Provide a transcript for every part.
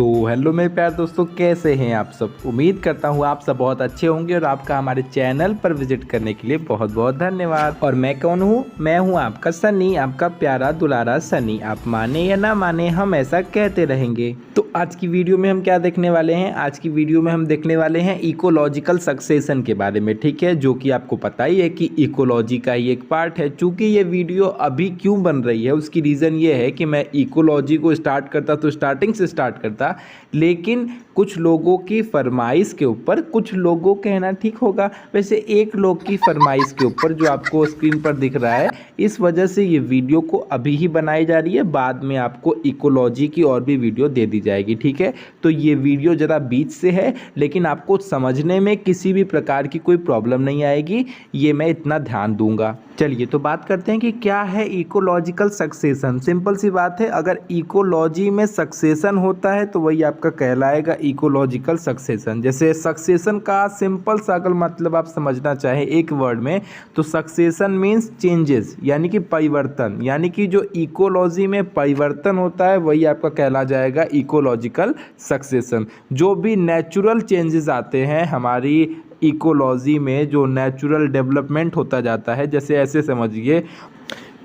तो हेलो मेरे प्यारे दोस्तों, कैसे हैं आप सब। उम्मीद करता हूँ आप सब बहुत अच्छे होंगे और आपका हमारे चैनल पर विजिट करने के लिए बहुत बहुत धन्यवाद। और मैं कौन हूँ? मैं हूँ आपका सनी, आपका प्यारा दुलारा सनी। आप माने या ना माने, हम ऐसा कहते रहेंगे। तो आज की वीडियो में हम क्या देखने वाले हैं? आज की वीडियो में हम देखने वाले हैं इकोलॉजिकल सक्सेशन के बारे में, ठीक है। जो कि आपको पता ही है कि इकोलॉजी का ही एक पार्ट है। चूँकि ये वीडियो अभी क्यों बन रही है, उसकी रीज़न ये है कि मैं इकोलॉजी को स्टार्ट करता तो स्टार्टिंग से स्टार्ट करता, लेकिन कुछ लोगों की फरमाइश के ऊपर, कुछ लोगों कहना ठीक होगा, वैसे एक लोग की फरमाइश के ऊपर जो आपको स्क्रीन पर दिख रहा है, इस वजह से ये वीडियो को अभी ही बनाई जा रही है। बाद में आपको इकोलॉजी की और भी वीडियो दे दी जाएगी, ठीक है। तो ये वीडियो ज़रा बीच से है, लेकिन आपको समझने में किसी भी प्रकार की कोई प्रॉब्लम नहीं आएगी, ये मैं इतना ध्यान दूंगा। चलिए तो बात करते हैं कि क्या है इकोलॉजिकल सक्सेशन। सिंपल सी बात है, अगर इकोलॉजी में सक्सेशन होता है तो वही आपका कहलाएगा इकोलॉजिकल सक्सेशन। जैसे सक्सेशन का सिंपल सा अगर मतलब आप समझना चाहें एक वर्ड में, तो सक्सेशन मीन्स चेंजेस, यानी कि परिवर्तन। यानी कि जो इकोलॉजी में परिवर्तन होता है वही आपका कहला जाएगा इकोलॉजिकल सक्सेशन। जो भी नेचुरल चेंजेस आते हैं हमारी इकोलॉजी में, जो नेचुरल डेवलपमेंट होता जाता है, जैसे ऐसे समझिए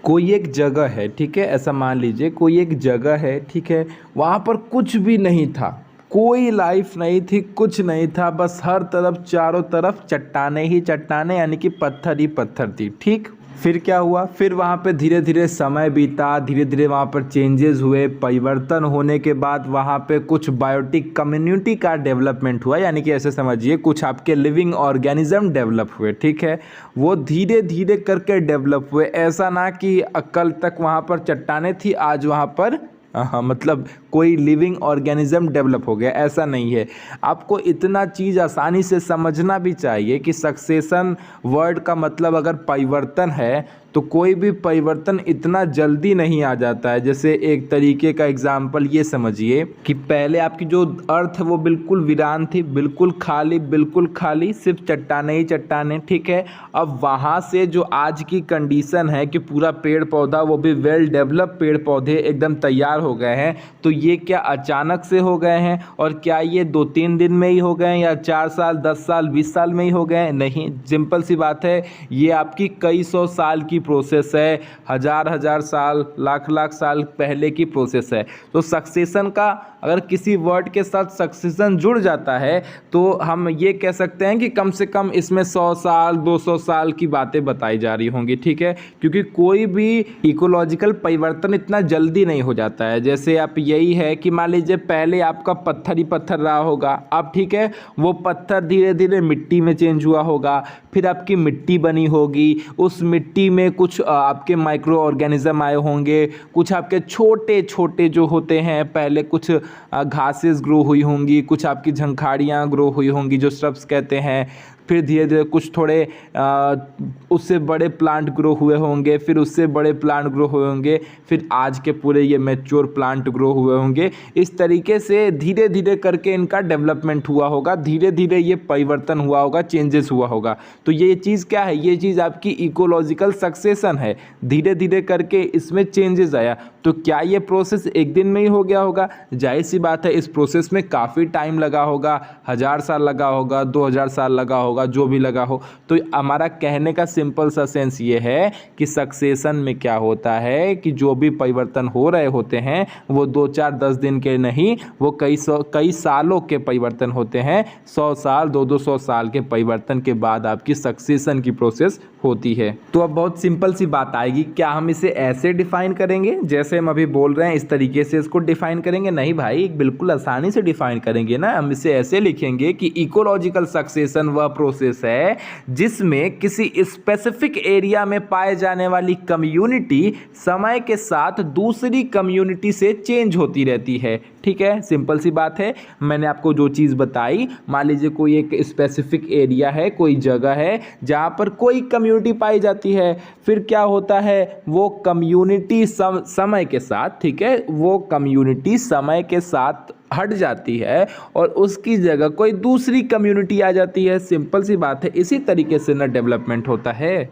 कोई एक जगह है, ठीक है। ऐसा मान लीजिए कोई एक जगह है, ठीक है, वहाँ पर कुछ भी नहीं था, कोई लाइफ नहीं थी, कुछ नहीं था, बस हर तरफ चारों तरफ चट्टाने ही चट्टाने, यानी कि पत्थर ही पत्थर थी, ठीक। फिर क्या हुआ? फिर वहाँ पे धीरे धीरे समय बीता, धीरे धीरे वहाँ पर चेंजेस हुए। परिवर्तन होने के बाद वहाँ पे कुछ बायोटिक कम्युनिटी का डेवलपमेंट हुआ, यानी कि ऐसे समझिए कुछ आपके लिविंग ऑर्गेनिज्म डेवलप हुए, ठीक है। वो धीरे धीरे करके डेवलप हुए। ऐसा ना कि कल तक वहाँ पर चट्टाने थी, आज वहाँ पर मतलब कोई लिविंग ऑर्गेनिज्म डेवलप हो गया, ऐसा नहीं है। आपको इतना चीज़ आसानी से समझना भी चाहिए कि सक्सेशन वर्ड का मतलब अगर परिवर्तन है तो कोई भी परिवर्तन इतना जल्दी नहीं आ जाता है। जैसे एक तरीके का एग्जाम्पल ये समझिए कि पहले आपकी जो अर्थ है वो बिल्कुल वीरान थी, बिल्कुल खाली, सिर्फ चट्टाने ही चट्टाने, ठीक है। अब वहाँ से जो आज की कंडीशन है कि पूरा पेड़ पौधा, वो भी वेल डेवलप पेड़ पौधे एकदम तैयार हो गए हैं, तो ये क्या अचानक से हो गए हैं? और क्या ये 2-3 दिन में ही हो गए हैं, या 4 साल 10 साल 20 साल में ही हो गए हैं? नहीं, सिंपल सी बात है, ये आपकी कई सौ साल की प्रोसेस है, हजार साल, लाख साल पहले की प्रोसेस है। तो सक्सेशन का अगर किसी वर्ड के साथ सक्सेशन जुड़ जाता है तो हम ये कह सकते हैं कि कम से कम इसमें 100 साल 200 साल की बातें बताई जा रही होंगी, ठीक है। क्योंकि कोई भी इकोलॉजिकल परिवर्तन इतना जल्दी नहीं हो जाता है। जैसे आप यही है कि मान लीजिए पहले आपका पत्थर ही पत्थर रहा होगा, अब ठीक है वो पत्थर धीरे धीरे मिट्टी में चेंज हुआ होगा, फिर आपकी मिट्टी बनी होगी, उस मिट्टी में कुछ आपके माइक्रो ऑर्गेनिज्म आए होंगे, कुछ आपके छोटे छोटे जो होते हैं, पहले कुछ घासेस ग्रो हुई होंगी, कुछ आपकी झंखाड़ियाँ ग्रो हुई होंगी जो श्रब्स कहते हैं, फिर धीरे धीरे कुछ थोड़े उससे बड़े प्लांट ग्रो हुए होंगे, फिर उससे बड़े प्लांट ग्रो हुए होंगे, फिर आज के पूरे ये मैच्योर प्लांट ग्रो हुए होंगे। इस तरीके से धीरे धीरे करके इनका डेवलपमेंट हुआ होगा, धीरे धीरे ये परिवर्तन हुआ होगा, चेंजेस हुआ होगा। तो ये चीज़ क्या है? ये चीज़ आपकी इकोलॉजिकल सक्सेशन है। धीरे धीरे करके इसमें चेंजेस आया। तो क्या ये प्रोसेस एक दिन में ही हो गया होगा? जाहिर सी बात है, इस प्रोसेस में काफ़ी टाइम लगा होगा, 1000 साल लगा होगा, 2000 साल लगा होगा, जो भी लगा हो। तो हमारा कहने का सिंपल सा सेंस ये है कि सक्सेशन में क्या होता है कि जो भी परिवर्तन हो रहे होते हैं वो 2-4-10 दिन के नहीं, वो कई सालों के परिवर्तन होते हैं। 100 साल 200 साल के परिवर्तन के बाद आपकी सक्सेशन की प्रोसेस होती है। तो अब बहुत सिंपल सी बात आएगी, क्या हम इसे ऐसे डिफाइन करेंगे जैसे हम अभी बोल रहे हैं, इस तरीके से इसको डिफाइन करेंगे? नहीं भाई, बिल्कुल आसानी से डिफाइन करेंगे ना। हम इसे ऐसे लिखेंगे कि इकोलॉजिकल सक्सेशन वह प्रोसेस है जिसमें किसी स्पेसिफिक एरिया में पाए जाने वाली कम्युनिटी समय के साथ दूसरी कम्युनिटी से चेंज होती रहती है, ठीक है। सिंपल सी बात है, मैंने आपको जो चीज़ बताई, मान लीजिए कोई एक स्पेसिफिक एरिया है, कोई जगह है जहाँ पर कोई कम्युनिटी पाई जाती है, फिर क्या होता है, वो कम्युनिटी समय के साथ, ठीक है, वो कम्युनिटी समय के साथ हट जाती है और उसकी जगह कोई दूसरी कम्युनिटी आ जाती है। सिंपल सी बात है, इसी तरीके से ना डेवलपमेंट होता है।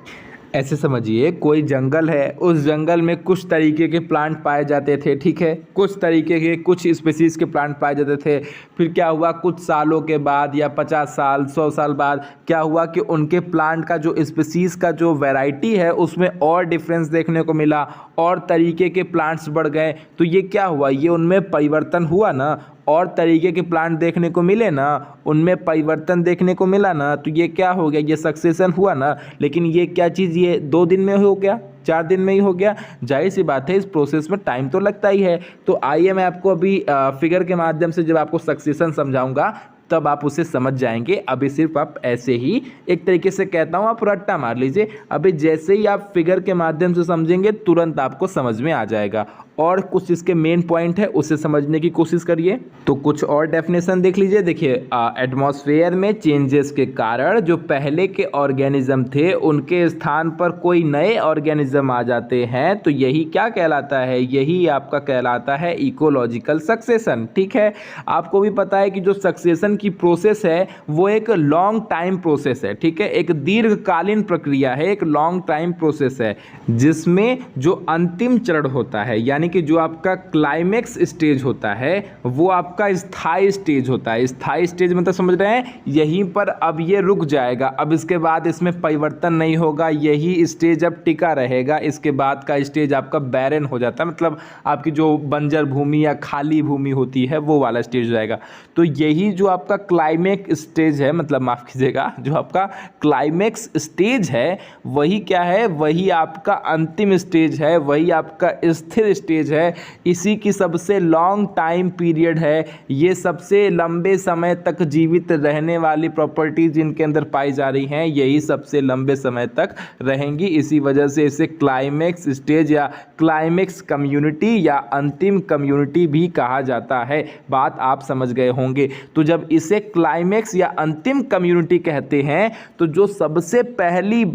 ऐसे समझिए कोई जंगल है, उस जंगल में कुछ तरीके के प्लांट पाए जाते थे, ठीक है, कुछ तरीके के कुछ स्पीसीज के प्लांट पाए जाते थे। फिर क्या हुआ, कुछ सालों के बाद या 50 साल 100 साल बाद क्या हुआ कि उनके प्लांट का जो स्पीसीज का जो वैरायटी है उसमें और डिफरेंस देखने को मिला, और तरीके के प्लांट्स बढ़ गए। तो ये क्या हुआ, ये उनमें परिवर्तन हुआ ना, और तरीके के प्लांट देखने को मिले ना, उनमें परिवर्तन देखने को मिला ना, तो ये क्या हो गया, ये सक्सेशन हुआ ना। लेकिन ये क्या चीज़, ये 2 दिन में हो गया, 4 दिन में ही हो गया? जाहिर सी बात है, इस प्रोसेस में टाइम तो लगता ही है। तो आइए मैं आपको अभी फिगर के माध्यम से जब आपको सक्सेशन समझाऊंगा तब आप उसे समझ जाएंगे। अभी सिर्फ आप ऐसे ही एक तरीके से कहता हूँ, आप रट्टा मार लीजिए। अभी जैसे ही आप फिगर के माध्यम से समझेंगे तुरंत आपको समझ में आ जाएगा, और कुछ इसके मेन पॉइंट है उसे समझने की कोशिश करिए। तो कुछ और डेफिनेशन देख लीजिए। देखिए, एटमॉस्फेयर में चेंजेस के कारण जो पहले के ऑर्गेनिज्म थे उनके स्थान पर कोई नए ऑर्गेनिज्म आ जाते हैं, तो यही क्या कहलाता है, यही आपका कहलाता है इकोलॉजिकल सक्सेशन। ठीक है, आपको भी पता है कि जो सक्सेशन की प्रोसेस है वो एक लॉन्ग टाइम प्रोसेस है। ठीक है, एक दीर्घकालीन प्रक्रिया है, एक लॉन्ग टाइम प्रोसेस है, जिसमें जो अंतिम चरण होता है, यानी कि जो आपका क्लाइमेक्स स्टेज होता है वो आपका स्थायी स्टेज होता है। स्थायी स्टेज मतलब समझ रहे हैं, यहीं पर अब ये रुक जाएगा, अब इसके बाद इसमें परिवर्तन नहीं होगा, यही स्टेज अब टिका रहेगा। इसके बाद का स्टेज आपका बैरन हो जाता है, मतलब आपकी जो बंजर भूमि या खाली भूमि होती है वो वाला स्टेज हो जाएगा। तो यही जो आपका क्लाइमेक्स स्टेज है, मतलब माफ कीजिएगा, जो आपका क्लाइमेक्स स्टेज है वही क्या है, वही आपका अंतिम स्टेज है, वही आपका स्थिर स्टेज है। इसी की सबसे लॉन्ग टाइम पीरियड है, ये सबसे लंबे समय तक जीवित रहने वाली प्रॉपर्टीज इनके अंदर पाई जा रही हैं, यही सबसे लंबे समय तक रहेंगी। इसी वजह से इसे क्लाइमेक्स स्टेज या क्लाइमेक्स कम्युनिटी या अंतिम कम्युनिटी भी कहा जाता है। बात आप समझ गए होंगे। तो जब इसे क्लाइमेक्स या अंतिम कम्युनिटी कहते हैं तो जो सबसे पहली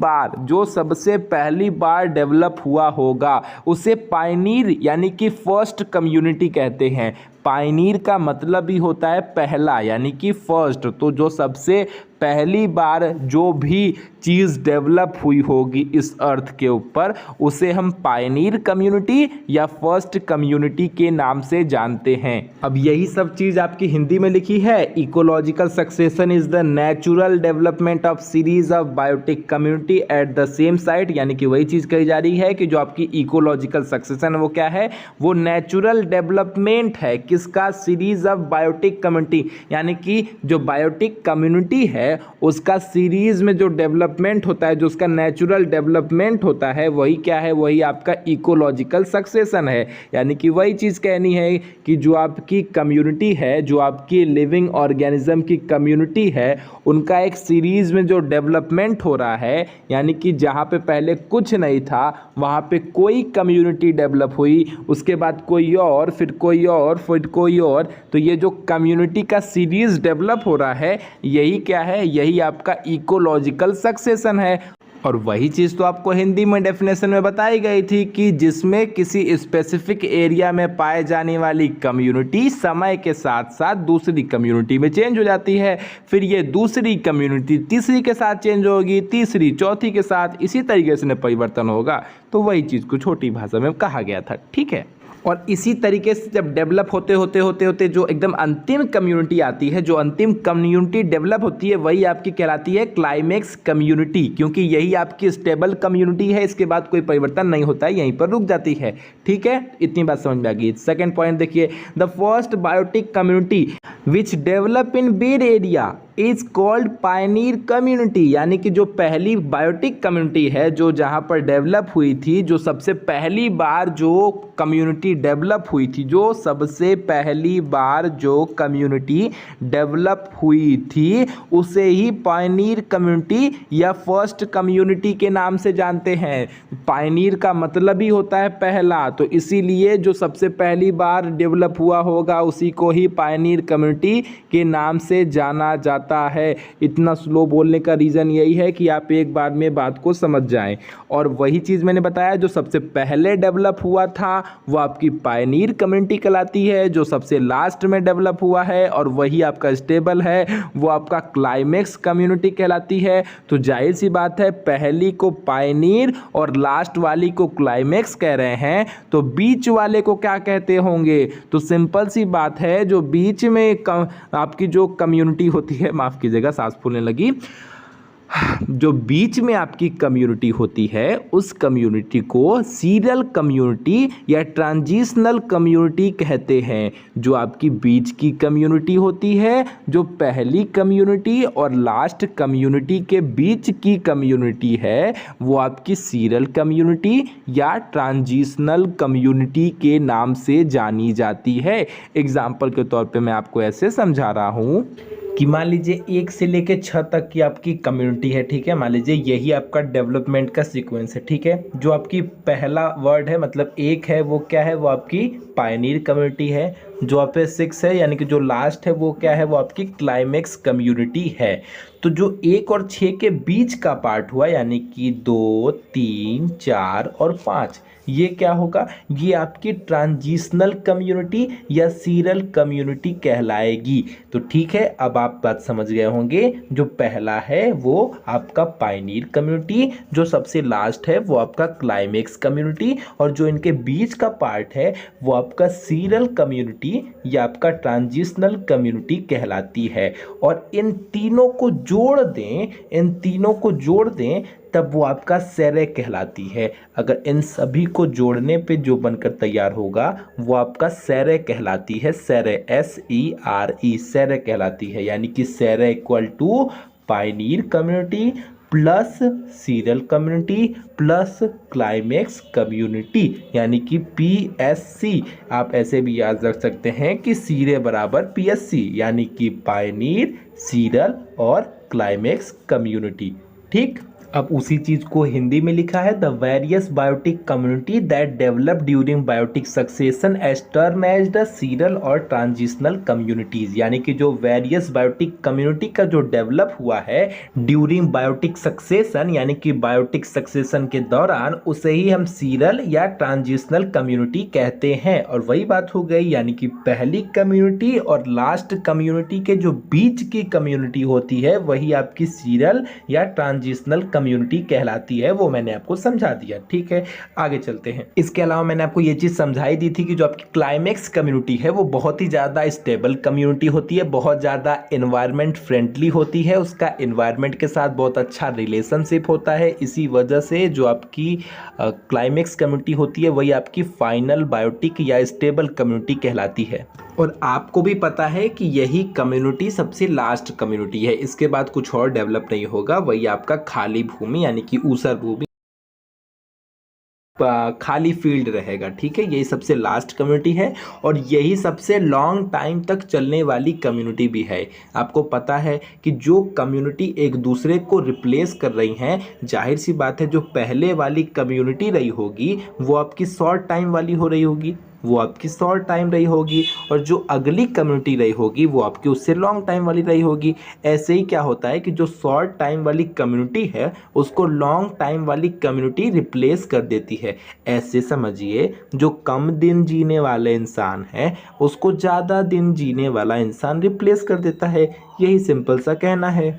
बार डेवलप हुआ होगा उसे पायनीर यानी कि फर्स्ट कम्युनिटी कहते हैं। पायनीर का मतलब ही होता है पहला, यानी कि फर्स्ट। तो जो सबसे पहली बार जो भी चीज़ डेवलप हुई होगी इस अर्थ के ऊपर उसे हम पायनीर कम्युनिटी या फर्स्ट कम्युनिटी के नाम से जानते हैं। अब यही सब चीज़ आपकी हिंदी में लिखी है। Ecological succession is the natural development of series of biotic community at the same site, यानी कि वही चीज़ कही जा रही है कि जो आपकी इकोलॉजिकल सक्सेशन है वो क्या है, वो नेचुरल डेवलपमेंट है। किसका, सीरीज ऑफ बायोटिक कम्युनिटी, यानी कि जो बायोटिक कम्युनिटी है उसका सीरीज में जो डेवलपमेंट होता है, जो उसका नेचुरल डेवलपमेंट होता है, वही क्या है, वही आपका इकोलॉजिकल सक्सेशन है। यानी कि वही चीज़ कहनी है कि जो आपकी कम्युनिटी है, जो आपकी लिविंग ऑर्गेनिज्म की कम्युनिटी है, उनका एक सीरीज में जो डेवलपमेंट हो रहा है, यानी कि जहाँ पे पहले कुछ नहीं था वहाँ पे कोई कम्युनिटी डेवलप हुई, उसके बाद कोई और, फिर कोई और, फिर कोई और। तो ये जो कम्युनिटी का सीरीज डेवलप हो रहा है यही क्या है, यही आपका इकोलॉजिकल सक्सेशन है। और वही चीज़ तो आपको हिंदी में डेफिनेशन में बताई गई थी कि जिसमें किसी स्पेसिफिक एरिया में पाए जाने वाली कम्युनिटी समय के साथ साथ दूसरी कम्युनिटी में चेंज हो जाती है, फिर ये दूसरी कम्युनिटी तीसरी के साथ चेंज होगी, तीसरी चौथी के साथ, इसी तरीके से परिवर्तन होगा। तो वही चीज़ को छोटी भाषा में कहा गया था। ठीक है, और इसी तरीके से जब डेवलप होते जो एकदम अंतिम कम्युनिटी आती है, जो अंतिम कम्युनिटी डेवलप होती है वही आपकी कहलाती है क्लाइमेक्स कम्युनिटी, क्योंकि यही आपकी स्टेबल कम्युनिटी है, इसके बाद कोई परिवर्तन नहीं होता है, यहीं पर रुक जाती है। ठीक है, इतनी बात समझ में आ गई। सेकंड पॉइंट देखिए, the first biotic community which develop in bed area is called pioneer community, यानी कि जो पहली बायोटिक कम्युनिटी है जो जहाँ पर डेवलप हुई थी, जो सबसे पहली बार जो कम्युनिटी डेवलप हुई थी, जो सबसे पहली बार जो कम्युनिटी डेवलप हुई थी उसे ही पायनीर कम्युनिटी या फर्स्ट कम्युनिटी के नाम से जानते हैं। पायनीर का मतलब ही होता है पहला, तो इसीलिए जो सबसे पहली बार डेवलप हुआ होगा उसी को ही पायनीर कम्युनिटी के नाम से जाना जाता आता है। इतना स्लो बोलने का रीज़न यही है कि आप एक बार में बात को समझ जाएं। और वही चीज़ मैंने बताया, जो सबसे पहले डेवलप हुआ था वो आपकी पायनियर कम्युनिटी कहलाती है, जो सबसे लास्ट में डेवलप हुआ है और वही आपका स्टेबल है वो आपका क्लाइमेक्स कम्युनिटी कहलाती है। तो जाहिर सी बात है, पहली को पायनियर और लास्ट वाली को क्लाइमेक्स कह रहे हैं, तो बीच वाले को क्या कहते होंगे? तो सिंपल सी बात है, जो बीच में आपकी जो कम्युनिटी होती है, माफ़ कीजिएगा सांस फूलने लगी, जो बीच में आपकी कम्युनिटी होती है उस कम्युनिटी को सीरियल कम्युनिटी या ट्रांजिशनल कम्युनिटी कहते हैं। जो आपकी बीच की कम्युनिटी होती है, जो पहली कम्युनिटी और लास्ट कम्युनिटी के बीच की कम्युनिटी है, वो आपकी सीरियल कम्युनिटी या ट्रांजिशनल कम्युनिटी के नाम से जानी जाती है। एग्जाम्पल के तौर पे मैं आपको ऐसे समझा रहा हूँ कि मान लीजिए 1 से लेके 6 तक की आपकी कम्युनिटी है, ठीक है। मान लीजिए यही आपका डेवलपमेंट का सीक्वेंस है, ठीक है। जो आपकी पहला वर्ड है, मतलब 1 है, वो क्या है? वो आपकी पायनियर कम्युनिटी है। जो आप पे 6 है, यानी कि जो लास्ट है, वो क्या है? वो आपकी क्लाइमेक्स कम्युनिटी है। तो जो 1 और 6 के बीच का पार्ट हुआ, यानी कि 2, 3, 4 और 5, ये क्या होगा? ये आपकी ट्रांजिशनल कम्युनिटी या सीरियल कम्युनिटी कहलाएगी। तो ठीक है, अब आप बात समझ गए होंगे। जो पहला है वो आपका पायनियर कम्युनिटी, जो सबसे लास्ट है वो आपका क्लाइमेक्स कम्युनिटी, और जो इनके बीच का पार्ट है वो आपका सीरियल कम्युनिटी या आपका ट्रांजिशनल कम्युनिटी कहलाती है। और इन तीनों को जोड़ दें, तब वो आपका सेरे कहलाती है। अगर इन सभी को जोड़ने पे जो बनकर तैयार होगा वो आपका सेरे कहलाती है। सेरे, SERE, सेरे कहलाती है। यानी कि sere equal to pioneer community plus serial community plus climax community, यानी कि PSC। आप ऐसे भी याद रख सकते हैं कि सीरे बराबर PSC, यानी कि पायनियर, सीरियल और क्लाइमेक्स कम्युनिटी। ठीक, अब उसी चीज को हिंदी में लिखा है, the various biotic community that develop during biotic succession as term as the serial और ट्रांजिशनल कम्युनिटीज। यानी कि जो वेरियस बायोटिक कम्युनिटी का जो डेवलप हुआ है ड्यूरिंग बायोटिक सक्सेशन, यानी कि बायोटिक सक्सेशन के दौरान, उसे ही हम सीरियल या ट्रांजिशनल कम्युनिटी कहते हैं। और वही बात हो गई, यानी कि पहली कम्युनिटी और लास्ट कम्युनिटी के जो बीच की कम्युनिटी होती है वही आपकी सीरियल या ट्रांजिशनल कम्युनिटी कहलाती है। वो मैंने आपको समझा दिया। ठीक है, आगे चलते हैं। इसके अलावा मैंने आपको ये चीज समझाई दी थी कि जो आपकी क्लाइमेक्स कम्युनिटी है वो बहुत ही ज्यादा स्टेबल कम्युनिटी होती है, बहुत ज्यादा एनवायरमेंट फ्रेंडली होती है, उसका एनवायरमेंट के साथ बहुत अच्छा रिलेशनशिप होता है। इसी वजह से जो आपकी क्लाइमेक्स कम्युनिटी होती है वही आपकी फाइनल बायोटिक या स्टेबल कम्युनिटी कहलाती है। और आपको भी पता है कि यही कम्युनिटी सबसे लास्ट कम्युनिटी है, इसके बाद कुछ और डेवलप नहीं होगा। वही आपका खाली भूमि, यानी कि ऊसर भूमि, खाली फील्ड रहेगा। ठीक है, यही सबसे लास्ट कम्युनिटी है और यही सबसे लॉन्ग टाइम तक चलने वाली कम्युनिटी भी है। आपको पता है कि जो कम्युनिटी एक दूसरे को रिप्लेस कर रही हैं, जाहिर सी बात है जो पहले वाली कम्युनिटी रही होगी वो आपकी शॉर्ट टाइम वाली हो रही होगी, वो आपकी शॉर्ट टाइम रही होगी, और जो अगली कम्युनिटी रही होगी वो आपकी उससे लॉन्ग टाइम वाली रही होगी। ऐसे ही क्या होता है कि जो शॉर्ट टाइम वाली कम्युनिटी है उसको लॉन्ग टाइम वाली कम्युनिटी रिप्लेस कर देती है। ऐसे समझिए, जो कम दिन जीने वाले इंसान है उसको ज़्यादा दिन जीने वाला इंसान रिप्लेस कर देता है। यही सिंपल सा कहना है।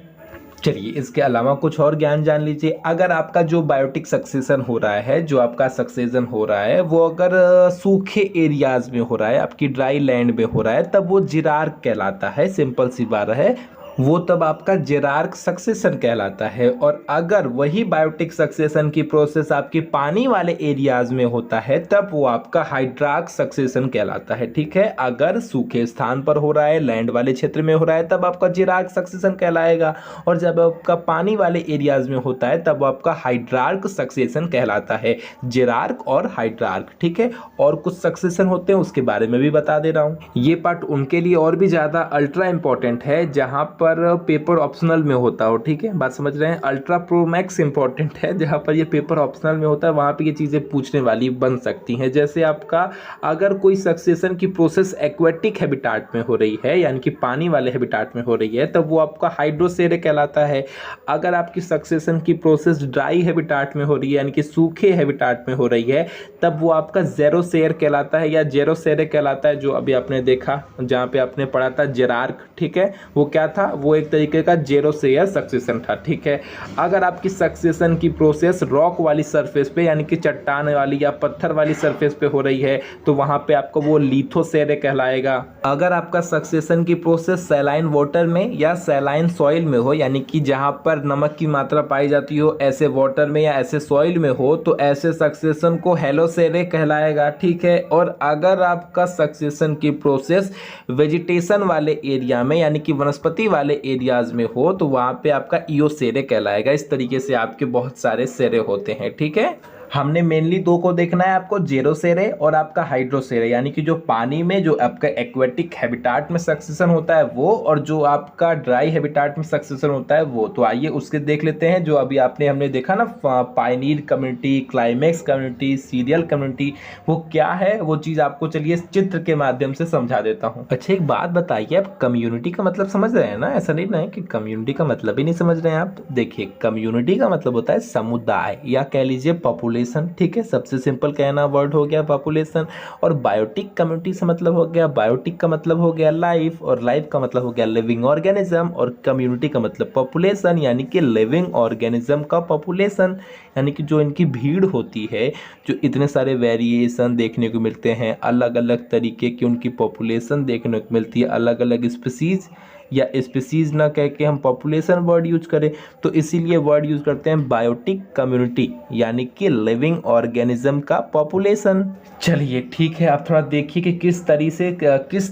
चलिए, इसके अलावा कुछ और ज्ञान जान लीजिए। अगर आपका जो बायोटिक सक्सेशन हो रहा है, जो आपका सक्सेशन हो रहा है वो अगर सूखे एरियाज में हो रहा है, आपकी ड्राई लैंड में हो रहा है, तब वो जिरार्क कहलाता है। सिंपल सी बात है, वो तब आपका जिरार्क सक्सेशन कहलाता है। और अगर वही बायोटिक सक्सेशन की प्रोसेस आपकी पानी वाले एरियाज में होता है तब वो आपका हाइड्रार्क सक्सेशन कहलाता है। ठीक है, अगर सूखे स्थान पर हो रहा है, लैंड वाले क्षेत्र में हो रहा है, तब आपका जिरार्क सक्सेशन कहलाएगा, और जब आपका पानी वाले एरियाज में होता है तब आपका हाइड्रार्क सक्सेशन कहलाता है। जिरार्क और हाइड्रार्क। ठीक है, और कुछ सक्सेशन होते हैं उसके बारे में भी बता दे रहा हूँ। ये पार्ट उनके लिए और भी ज़्यादा अल्ट्रा इंपॉर्टेंट है जहाँ पर पेपर ऑप्शनल में होता हो, ठीक है, बात समझ रहे हैं। अल्ट्रा प्रो मैक्स इंपॉर्टेंट है, जहाँ पर ये पेपर ऑप्शनल में होता है वहाँ पे ये चीज़ें पूछने वाली बन सकती हैं। जैसे आपका अगर कोई सक्सेशन की प्रोसेस एक्वेटिक हैबिटाट में हो रही है, यानी कि पानी वाले हैबिटाट में हो रही है, तब वो आपका हाइड्रोसेरे कहलाता है। अगर आपकी सक्सेशन की प्रोसेस ड्राई हैबिटाट में हो रही है, यानी कि सूखे हैबिटाट में हो रही है, तब वो आपका जेरोसेयर कहलाता है या जेरोसेरे कहलाता है। जो अभी आपने देखा, जहाँ पे आपने पढ़ा था जेरार्क, ठीक है, वो क्या था, वो एक तरीके का जेरोसेयर सक्सेशन था, ठीक है। अगर आपकी सक्सेशन की प्रोसेस रॉक वाली सरफेस पे, यानी कि चट्टान वाली या पत्थर वाली सरफेस पे हो रही है, तो वहाँ पे आपको वो लिथोसेरे कहलाएगा। अगर आपका सक्सेशन की प्रोसेस सैलाइन वाटर में या सैलाइन सॉइल में हो, यानी कि जहाँ पर नमक की मात्रा पाई जाती हो, ऐसे वाटर में या ऐसे सॉइल में हो, तो ऐसे सक्सेशन को हेलोसेरे कहलाएगा, ठीक है। और अगर आपका सक्सेशन की प्रोसेस वेजिटेशन वाले एरिया में, यानी कि वनस्पति वाले एरियाज में हो, तो वहाँ पे आपका ईओसेरे कहलाएगा। इस तरीके से आपके बहुत सारे सेरे होते हैं, ठीक है। हमने मेनली दो को देखना है आपको, जेरोसेरे और आपका हाइड्रोसेरे, यानी कि जो पानी में जो आपका एक्वेटिक हैबिटाट में सक्सेशन होता है वो, और जो आपका ड्राई हैबिटाट में सक्सेशन होता है वो। तो आइए उसके देख लेते हैं। जो अभी हमने देखा ना, Pioneer community, climax community, serial community, वो क्या है वो चीज़ आपको चलिए इस चित्र के माध्यम से समझा देता हूँ। अच्छा, एक बात बताइए, आप कम्युनिटी का मतलब समझ रहे हैं ना? ऐसा नहीं ना है कि कम्युनिटी का मतलब ही नहीं समझ रहे हैं आप। देखिए, कम्युनिटी का मतलब होता है समुदाय या कह लीजिए पॉपुलेशन, ठीक है, सबसे सिंपल कहना वर्ड हो गया पॉपुलेशन। और बायोटिक कम्युनिटी से मतलब हो गया, बायोटिक का मतलब हो गया लाइफ, और लाइफ का मतलब हो गया लिविंग ऑर्गेनिज्म, और कम्युनिटी का मतलब पॉपुलेशन, यानी कि लिविंग ऑर्गेनिज्म का पॉपुलेशन, यानी कि जो इनकी भीड़ होती है, जो इतने सारे वेरिएशन देखने को मिलते हैं, अलग अलग तरीके की उनकी पॉपुलेशन देखने को मिलती है, अलग अलग स्पीसीज, या स्पीसीज ना कह के हम पॉपुलेशन वर्ड यूज करें, तो इसीलिए वर्ड यूज करते हैं बायोटिक कम्युनिटी, यानी कि लिविंग ऑर्गेनिज्म का पॉपुलेशन। चलिए ठीक है, आप थोड़ा देखिए कि किस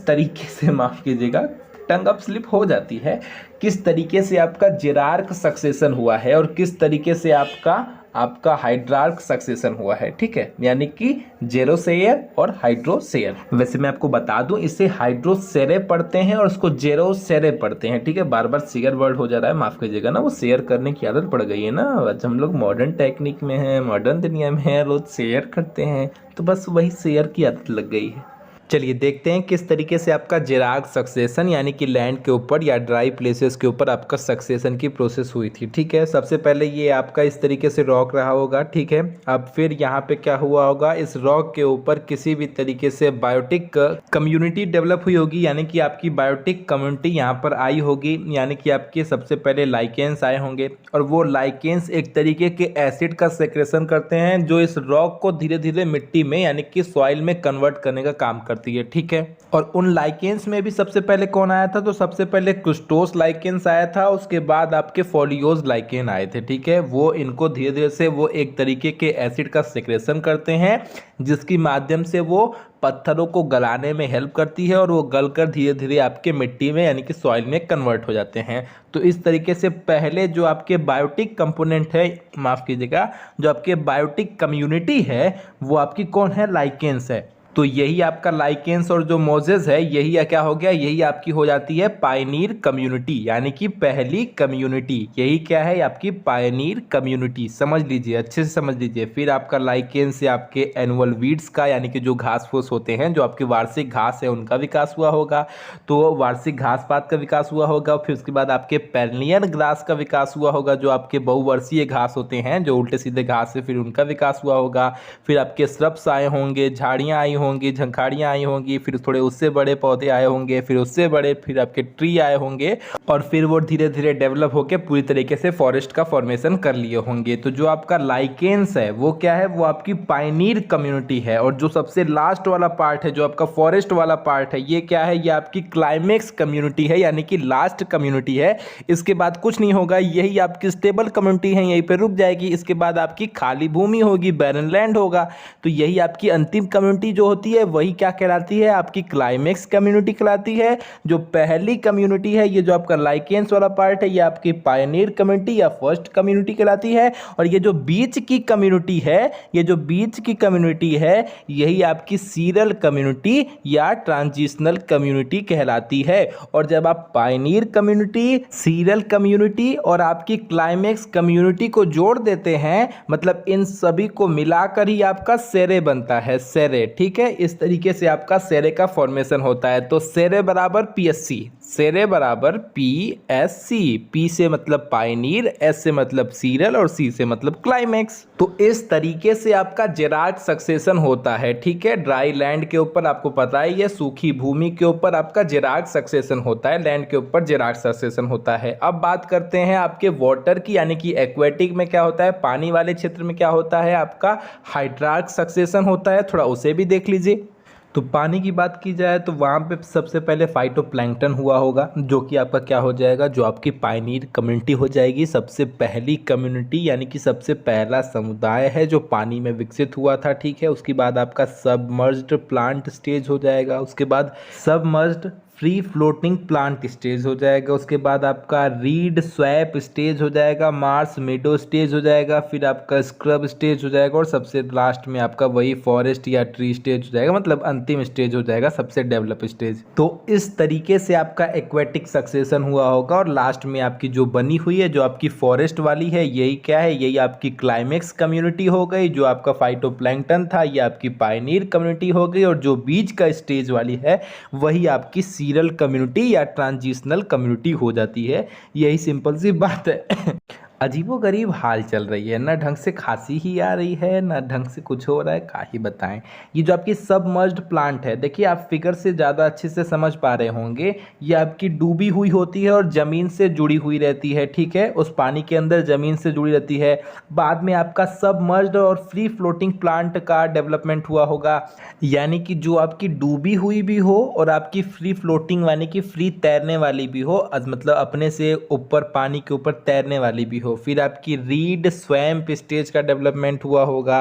तरीके से माफ कीजिएगा, टंग अप स्लिप हो जाती है, किस तरीके से आपका जेरार्क सक्सेशन हुआ है और किस तरीके से आपका हाइड्रार्क सक्सेशन हुआ है, ठीक है, यानी कि जेरोसेयर और हाइड्रोसेयर। वैसे मैं आपको बता दूं, इसे हाइड्रोसेरे पढ़ते हैं और उसको जेरोसेरे पढ़ते हैं, ठीक है। बार बार शेयर वर्ड हो जा रहा है, माफ कीजिएगा ना, वो शेयर करने की आदत पड़ गई है ना। आज हम लोग मॉडर्न टेक्निक में हैं, मॉडर्न दुनिया में हैं, रोज शेयर करते हैं, तो बस वही शेयर की आदत लग गई है। चलिए देखते हैं किस तरीके से आपका जेरार्क सक्सेशन, यानी कि लैंड के ऊपर या ड्राई प्लेसेस के ऊपर आपका सक्सेशन की प्रोसेस हुई थी, ठीक है। सबसे पहले ये आपका इस तरीके से रॉक रहा होगा, ठीक है। अब फिर यहाँ पे क्या हुआ होगा, इस रॉक के ऊपर किसी भी तरीके से बायोटिक कम्युनिटी डेवलप हुई होगी, यानी कि आपकी बायोटिक कम्युनिटी यहाँ पर आई होगी, यानी कि आपके सबसे पहले लाइकेंस आए होंगे, और वो लाइकेंस एक तरीके के एसिड का सेक्रेशन करते हैं, जो इस रॉक को धीरे धीरे मिट्टी में, यानी कि सॉइल में कन्वर्ट करने का काम करते है, ठीक है। और उन लाइकेंस में भी सबसे पहले कौन आया था, तो सबसे पहले कुस्टोस लाइकेंस आया था, उसके बाद आपके फोलियोज लाइकेन आए थे, ठीक है। वो इनको धीरे धीरे से वो एक तरीके के एसिड का सेक्रेशन करते हैं, जिसकी माध्यम से वो पत्थरों को गलाने में हेल्प करती है, और वो गलकर धीरे धीरे आपके मिट्टी में, यानी कि सॉइल में कन्वर्ट हो जाते हैं। तो इस तरीके से पहले जो आपके बायोटिक कंपोनेंट है, माफ कीजिएगा, जो आपके बायोटिक कम्युनिटी है, वो आपकी कौन है, लाइकेंस है। तो यही आपका लाइकेंस और जो मोजेस है, यही क्या हो गया, यही आपकी हो जाती है पायनियर कम्युनिटी, यानी कि पहली कम्युनिटी। यही क्या है, आपकी पायनियर कम्युनिटी, समझ लीजिए, अच्छे से समझ लीजिए। फिर आपका लाइकेंस से आपके एनुअल वीड्स का, यानी कि जो घास फूस होते हैं, जो आपके वार्षिक घास है, उनका विकास हुआ होगा, तो वार्षिक घास पात का विकास हुआ होगा। फिर उसके बाद आपके पेरनियन ग्रास का विकास हुआ होगा, जो आपके बहुवर्षीय घास होते हैं, जो उल्टे सीधे घास है, फिर उनका विकास हुआ होगा। फिर आपके श्रब्स आए होंगे, झाड़ियाँ आई होंगी, झंखाड़ियाँ आई होंगी, फिर थोड़े उससे बड़े पौधे आए होंगे, फिर उससे बड़े, फिर आपके ट्री आए होंगे, और फिर वो धीरे धीरे डेवलप होकर पूरी तरीके से फॉरेस्ट का फॉर्मेशन कर लिए होंगे। तो जो आपका लाइकेंस है वो क्या है, वो आपकी पायनियर कम्युनिटी है। और जो सबसे लास्ट वाला पार्ट है, जो आपका फॉरेस्ट वाला पार्ट है, ये क्या है, ये आपकी क्लाइमेक्स कम्युनिटी है, यानी कि लास्ट कम्युनिटी है। इसके बाद कुछ नहीं होगा, यही आपकी स्टेबल कम्युनिटी है, यहीं पे रुक जाएगी। इसके बाद आपकी खाली भूमि होगी, बैरन लैंड होगा। तो यही आपकी अंतिम कम्युनिटी जो होती है वही क्या कहलाती है, आपकी क्लाइमेक्स कम्युनिटी कहलाती है। जो पहली कम्युनिटी है, ये जो आपका लाइकेंस वाला पार्ट है, ये आपकी पायनियर कम्युनिटी या फर्स्ट कम्युनिटी कहलाती है। और ये जो बीच की कम्युनिटी है, ये जो बीच की कम्युनिटी है, यही आपकी सीरियल कम्युनिटी या ट्रांजिशनल कम्युनिटी कहलाती है। और जब आप पायनियर कम्युनिटी, सीरियल कम्युनिटी और आपकी क्लाइमेक्स कम्युनिटी को जोड़ देते हैं, मतलब इन सभी को मिलाकर ही आपका सेरे बनता है, सेरे। ठीक है, इस तरीके से आपका सेरे का फॉर्मेशन होता है। तो सेरे बराबर पीएससी, सेरे बराबर पीएससी। पी से मतलब पायनियर, एस से मतलब सीरियल और सी से मतलब क्लाइमेक्स। तो इस तरीके से आपका जेरार्क सक्सेशन होता है। ठीक है, ड्राई लैंड के ऊपर आपको पता ही है, सूखी भूमि के ऊपर आपका जेरार्क सक्सेशन होता है, लैंड के ऊपर जेरार्क सक्सेशन होता है। अब बात करते हैं आपके वाटर की, यानी कि एक्वेटिक में क्या होता है, पानी वाले क्षेत्र में क्या होता है, आपका हाइड्रार्क सक्सेशन होता है। थोड़ा उसे भी देख लीजिए। तो पानी की बात की जाए तो वहाँ पे सबसे पहले फाइटोप्लैंक्टन हुआ होगा, जो कि आपका क्या हो जाएगा, जो आपकी पायनियर कम्युनिटी हो जाएगी। सबसे पहली कम्युनिटी यानी कि सबसे पहला समुदाय है जो पानी में विकसित हुआ था। ठीक है, उसके बाद आपका सबमर्ज्ड प्लांट स्टेज हो जाएगा, उसके बाद submerged free floating plant stage हो जाएगा, उसके बाद आपका रीड स्वैप स्टेज हो जाएगा, मार्स मेडो स्टेज हो जाएगा, फिर आपका स्क्रब स्टेज हो जाएगा और सबसे लास्ट में आपका वही फॉरेस्ट या ट्री स्टेज हो जाएगा, मतलब अंतिम स्टेज हो जाएगा, सबसे डेवलप स्टेज। तो इस तरीके से आपका एक्वेटिक सक्सेशन हुआ होगा और लास्ट में आपकी जो बनी हुई है, जो आपकी फॉरेस्ट वाली है, यही क्या है, यही आपकी क्लाइमेक्स कम्युनिटी हो गई। जो आपका फाइटोप्लैंक्टन था, ये आपकी पायनियर कम्युनिटी हो गई और जो बीच का स्टेज वाली है, वही आपकी सीरियल कम्युनिटी या ट्रांजिशनल कम्युनिटी हो जाती है। यही सिंपल सी बात है। अजीबोगरीब हाल चल रही है, ना ढंग से खांसी ही आ रही है, ना ढंग से कुछ हो रहा है, क्या ही बताएं। ये जो आपकी सबमर्ज्ड प्लांट है, देखिए आप फिगर से ज़्यादा अच्छे से समझ पा रहे होंगे, ये आपकी डूबी हुई होती है और ज़मीन से जुड़ी हुई रहती है। ठीक है, उस पानी के अंदर ज़मीन से जुड़ी रहती है। बाद में आपका सबमर्ज्ड और फ्री फ्लोटिंग प्लांट का डेवलपमेंट हुआ होगा, यानी कि जो आपकी डूबी हुई भी हो और आपकी फ्री फ्लोटिंग यानी कि फ्री तैरने वाली भी हो, मतलब अपने से ऊपर पानी के ऊपर तैरने वाली भी हो। फिर आपकी रीड स्वैम्प स्टेज का डेवलपमेंट हुआ होगा।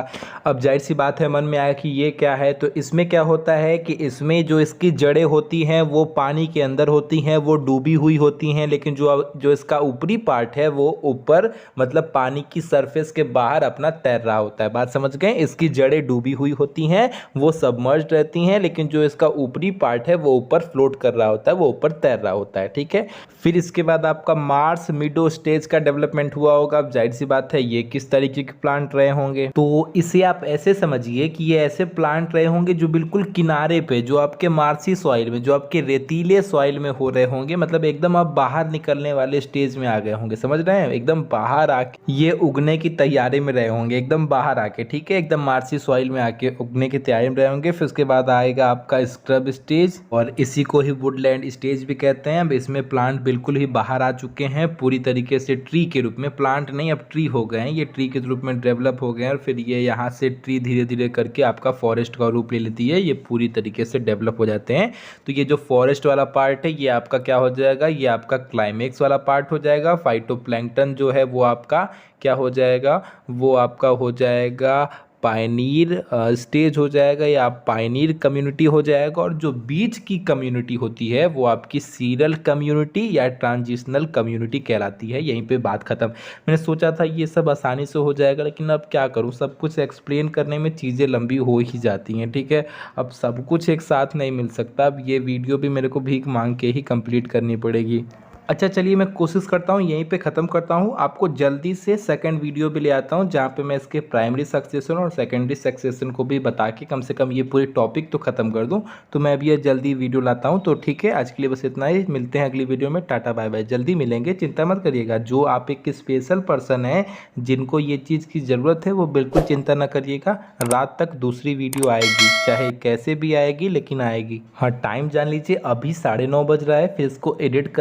अब जाहिर सी बात है, मन में आया कि ये क्या है, तो इसमें क्या होता है कि इसमें जो इसकी जड़ें होती हैं वो पानी के अंदर होती हैं, वो डूबी हुई होती हैं, लेकिन जो इसका ऊपरी पार्ट है वो ऊपर मतलब पानी की सरफेस के बाहर अपना तैर रहा होता है। बात समझ गए, इसकी जड़ें डूबी हुई होती हैं, वो सबमर्ज्ड रहती हैं, लेकिन जो इसका ऊपरी पार्ट है वो ऊपर फ्लोट कर रहा होता है, वो ऊपर तैर रहा होता है। ठीक है, फिर इसके बाद आपका मार्स मिडो स्टेज का डेवलपमेंट हुआ होगा। अब जाहिर सी बात है, ये किस तरीके के प्लांट रहे होंगे, तो इसे आप ऐसे समझिए कि ये ऐसे प्लांट रहे होंगे जो बिल्कुल किनारे पे, जो आपके मार्सी सॉइल में, जो आपके रेतीले सॉइल में हो रहे होंगे, मतलब एकदम आप बाहर निकलने वाले स्टेज में आ गए होंगे। समझ रहे हैं, एकदम बाहर आके ये उगने की तैयारी में रहे होंगे, एकदम बाहर आके। ठीक है, एकदम मार्सी सॉइल में आके उगने की तैयारी में रहे होंगे। फिर उसके बाद आएगा आपका स्क्रब स्टेज, और इसी को ही वुडलैंड स्टेज भी कहते हैं। अब इसमें प्लांट बिल्कुल ही बाहर आ चुके हैं, पूरी तरीके से ट्री के रूप में, प्लांट नहीं अब ट्री हो गए हैं, ये ट्री के रूप में डेवलप हो गए हैं। और फिर ये यहाँ से ट्री धीरे धीरे करके आपका फॉरेस्ट का रूप ले लेती है, ये पूरी तरीके से डेवलप हो जाते हैं। तो ये जो फॉरेस्ट वाला पार्ट है, ये आपका क्या हो जाएगा, ये आपका क्लाइमेक्स वाला पार्ट हो जाएगा। फाइटोप्लैंक्टन जो है वो आपका क्या हो जाएगा, वो आपका हो जाएगा पायनियर स्टेज हो जाएगा या पायनियर कम्युनिटी हो जाएगा। और जो बीच की कम्युनिटी होती है वो आपकी सीरियल कम्युनिटी या ट्रांजिशनल कम्युनिटी कहलाती है। यहीं पे बात खत्म। मैंने सोचा था ये सब आसानी से हो जाएगा, लेकिन अब क्या करूं, सब कुछ एक्सप्लेन करने में चीज़ें लंबी हो ही जाती हैं। ठीक है, अब सब कुछ एक साथ नहीं मिल सकता, अब ये वीडियो भी मेरे को भीख मांग के ही कंप्लीट करनी पड़ेगी। अच्छा चलिए, मैं कोशिश करता हूँ यहीं पे ख़त्म करता हूँ, आपको जल्दी से सेकंड वीडियो भी ले आता हूँ जहाँ पे मैं इसके प्राइमरी सक्सेशन और सेकेंडरी सक्सेशन को भी बता के कम से कम ये पूरी टॉपिक तो ख़त्म कर दूँ। तो मैं अभी ये जल्दी वीडियो लाता हूँ। तो ठीक है, आज के लिए बस इतना ही, मिलते हैं अगली वीडियो में। टाटा बाय बाय, जल्दी मिलेंगे, चिंता मत करिएगा। जो आप एक स्पेशल पर्सन है जिनको ये चीज़ की ज़रूरत है, वो बिल्कुल चिंता न करिएगा, रात तक दूसरी वीडियो आएगी, चाहे कैसे भी आएगी लेकिन आएगी। हाँ, टाइम जान लीजिए, अभी 9:30 बज रहा है, फिर इसको एडिट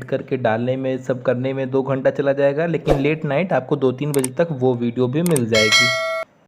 करके डालने में, सब करने में 2 घंटा चला जाएगा, लेकिन लेट नाइट आपको 2-3 बजे तक वो वीडियो भी मिल जाएगी।